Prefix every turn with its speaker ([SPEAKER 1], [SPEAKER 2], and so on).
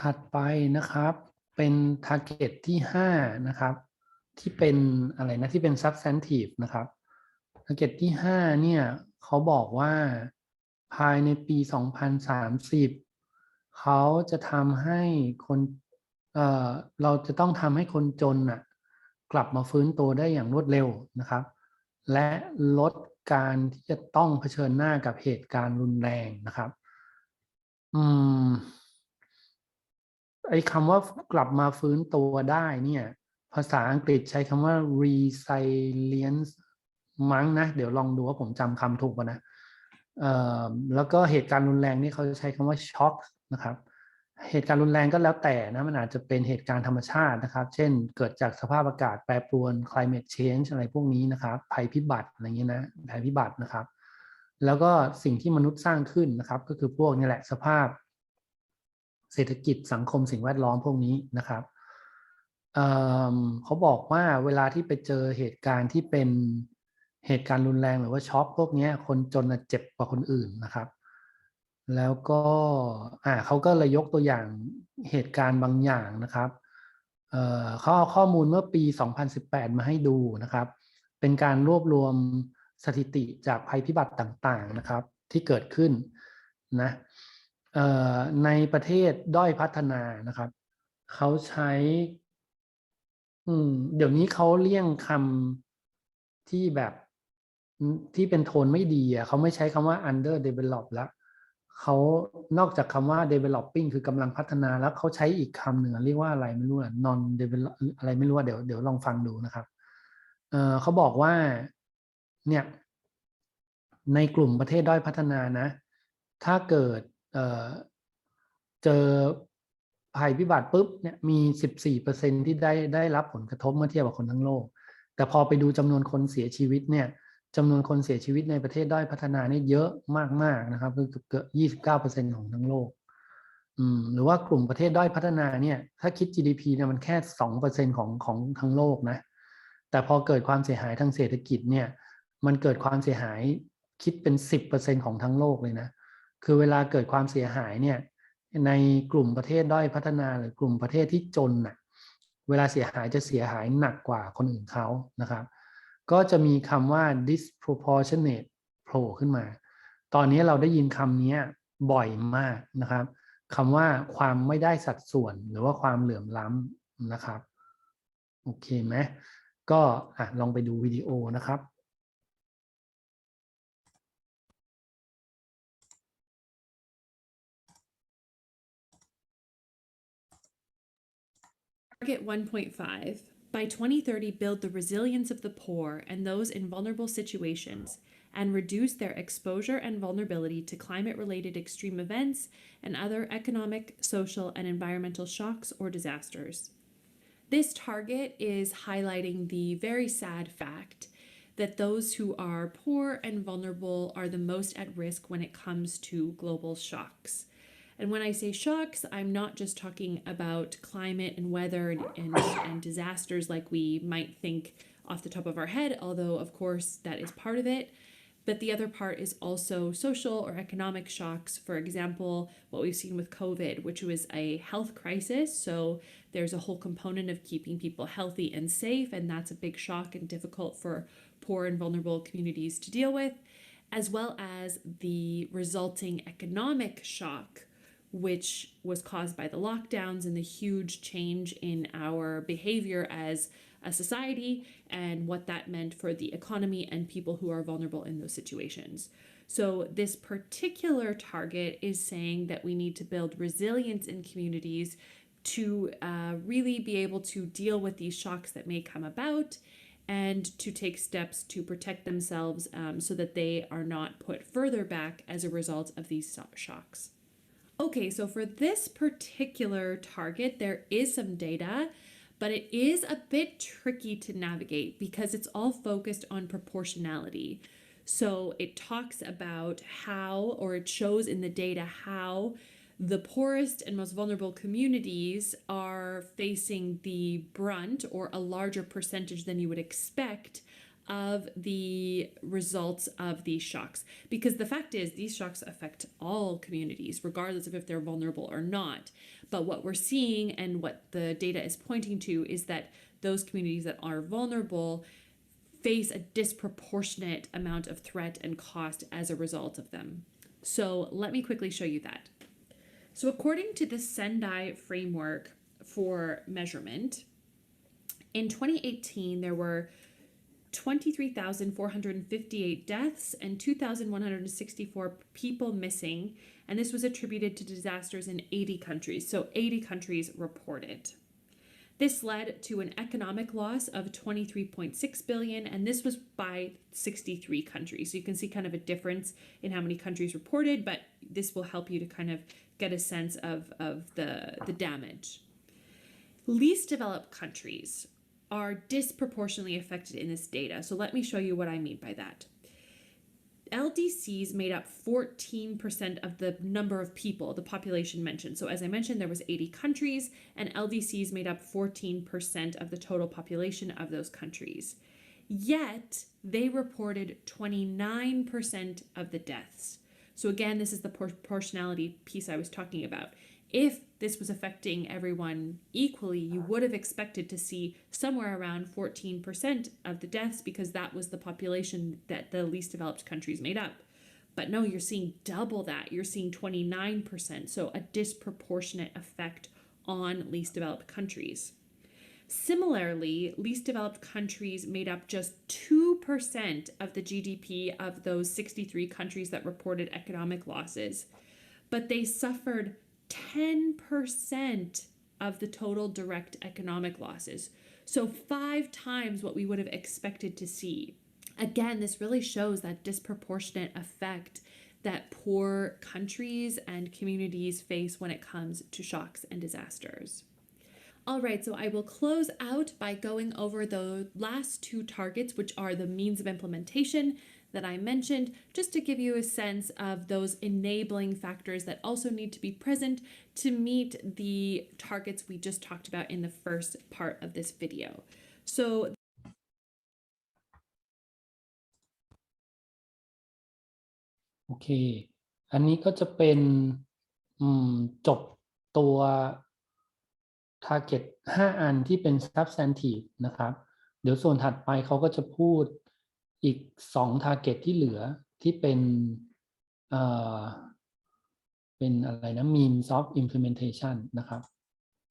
[SPEAKER 1] ถัดไปนะครับเป็น target ที่5นะครับที่เป็นอะไรนะที่เป็น substantive นะครับ target ที่5เนี่ยเขาบอกว่าภายในปี2030เขาจะทำให้คนเราจะต้องทำให้คนจนน่ะกลับมาฟื้นตัวได้อย่างรวดเร็วนะครับและลดการที่จะต้องเผชิญหน้ากับเหตุการณ์รุนแรงนะครับไอ้คำว่ากลับมาฟื้นตัวได้เนี่ยภาษาอังกฤษใช้คำว่า resilience มั้งนะเดี๋ยวลองดูว่าผมจำคำถูกป่ะนะแล้วก็เหตุการณ์รุนแรงนี่เขาใช้คำว่า shock นะครับเหตุการณ์รุนแรงก็แล้วแต่นะมันอาจจะเป็นเหตุการณ์ธรรมชาตินะครับเช่นเกิดจากสภาพอากาศแปรปรวน climate change อะไรพวกนี้นะครับภัยพิบัติอะไรเงี้ยนะภัยพิบัตินะครับแล้วก็สิ่งที่มนุษย์สร้างขึ้นนะครับก็คือพวกนี้แหละสภาพเศรษฐกิจสังคมสิ่งแวดล้อมพวกนี้นะครับเขาบอกว่าเวลาที่ไปเจอเหตุการณ์ที่เป็นเหตุการณ์รุนแรงหรือว่าช็อคพวกนี้คนจนเจ็บกว่าคนอื่นนะครับแล้วก็เขาก็เลยยกตัวอย่างเหตุการณ์บางอย่างนะครับเขาเอาข้อมูลเมื่อปี2018มาให้ดูนะครับเป็นการรวบรวมสถิติจากภัยพิบัติต่างๆนะครับที่เกิดขึ้นนะในประเทศด้อยพัฒนานะครับเขาใช้เดี๋ยวนี้เขาเลี่ยงคำที่แบบที่เป็นโทนไม่ดีเขาไม่ใช้คำว่า under develop แล้วเขานอกจากคำว่า developing คือกำลังพัฒนาแล้วเขาใช้อีกคำหนึ่งเรียกว่าอะไรไม่รู้non develop อะไรไม่รู้เดี๋ยวลองฟังดูนะครับเขาบอกว่าเนี่ยในกลุ่มประเทศด้อยพัฒนานะถ้าเกิดเจอภัยพิบัติปุ๊บเนี่ยมี 14% ที่ได้รับผลกระทบเมื่อเทียบกับคนทั้งโลกแต่พอไปดูจำนวนคนเสียชีวิตเนี่ยจำนวนคนเสียชีวิตในประเทศด้อยพัฒนาเนี่ยเยอะมากๆนะครับคือเกือบ 29% ของทั้งโลกหรือว่ากลุ่มประเทศด้อยพัฒนาเนี่ยถ้าคิด GDP เนี่ยมันแค่ 2% ของทั้งโลกนะแต่พอเกิดความเสียหายทางเศรษฐกิจเนี่ยมันเกิดความเสียหายคิดเป็น 10% ของทั้งโลกเลยนะคือเวลาเกิดความเสียหายเนี่ยในกลุ่มประเทศด้อยพัฒนาหรือกลุ่มประเทศที่จนน่ะเวลาเสียหายจะเสียหายหนักกว่าคนอื่นเขานะครับก็จะมีคำว่า disproportionate โผล่ขึ้นมาตอนนี้เราได้ยินคำนี้บ่อยมากนะครับคำว่าความไม่ได้สัดส่วนหรือว่าความเหลื่อมล้ำนะครับโอเคไหมก็ลองไปดูวิดีโอนะครับ
[SPEAKER 2] Target 1.5. By 2030, build the resilience of the poor and those in vulnerable situations and reduce their exposure and vulnerability to climate-related extreme events and other economic, social, and environmental shocks or disasters. This target is highlighting the very sad fact that those who are poor and vulnerable are the most at risk when it comes to global shocks. And when I say shocks, I'm not just talking about climate and weather and disasters like we might think off the top of our head, although of course that is part of it. But the other part is also social or economic shocks. For example, what we've seen with COVID, which was a health crisis. So there's a whole component of keeping people healthy and safe, and that's a big shock and difficult for poor and vulnerable communities to deal with, as well as the resulting economic shock, which was caused by the lockdowns and the huge change in our behavior as a society and what that meant for the economy and people who are vulnerable in those situations. So this particular target is saying that we need to build resilience in communities to really be able to deal with these shocks that may come about and to take steps to protect themselves so that they are not put further back as a result of these shocks. Okay, so for this particular target, there is some data, but it is a bit tricky to navigate because it's all focused on proportionality. So it talks about how, or it shows in the data how the poorest and most vulnerable communities are facing the brunt or a larger percentage than you would expect of the results of these shocks. Because the fact is, these shocks affect all communities, regardless of if they're vulnerable or not. But what we're seeing and what the data is pointing to is that those communities that are vulnerable face a disproportionate amount of threat and cost as a result of them. So let me quickly show you that. So according to the Sendai framework for measurement, in 2018, there were 23,458 deaths and 2,164 people missing, and this was attributed to disasters in 80 countries. So 80 countries reported. This led to an economic loss of 23.6 billion, and this was by 63 countries. So you can see kind of a difference in how many countries reported, but this will help you to kind of get a sense of the damage. Least developed countries are disproportionately affected in this data. So let me show you what I mean by that. LDCs made up 14% of the number of people, the population mentioned. So as I mentioned, there was 80 countries, and LDCs made up 14% of the total population of those countries. Yet, they reported 29% of the deaths. So again, this is the proportionality piece I was talking about. If this was affecting everyone equally, you would have expected to see somewhere around 14% of the deaths because that was the population that the least developed countries made up. But no, you're seeing double that. You're seeing 29%, so a disproportionate effect on least developed countries. Similarly, least developed countries made up just 2% of the GDP of those 63 countries that reported economic losses, but they suffered 10% of the total direct economic losses. So 5 times what we would have expected to see. Again, this really shows that disproportionate effect that poor countries and communities face when it comes to shocks and disasters. All right, so I will close out by going over the last 2 targets, which are the means of implementation that I mentioned, just to give you a sense of those enabling factors that also need to be present to meet the targets we just talked about in the first part of this video. So
[SPEAKER 1] Okay, อันนี้ก็จะเป็นจบตัว target 5 อันที่เป็น substantive นะครับเดี๋ยวส่วนถัดไปเขาก็จะพูดอีก2 target ที่เหลือที่เป็นอะไรนะ means of implementation นะครับ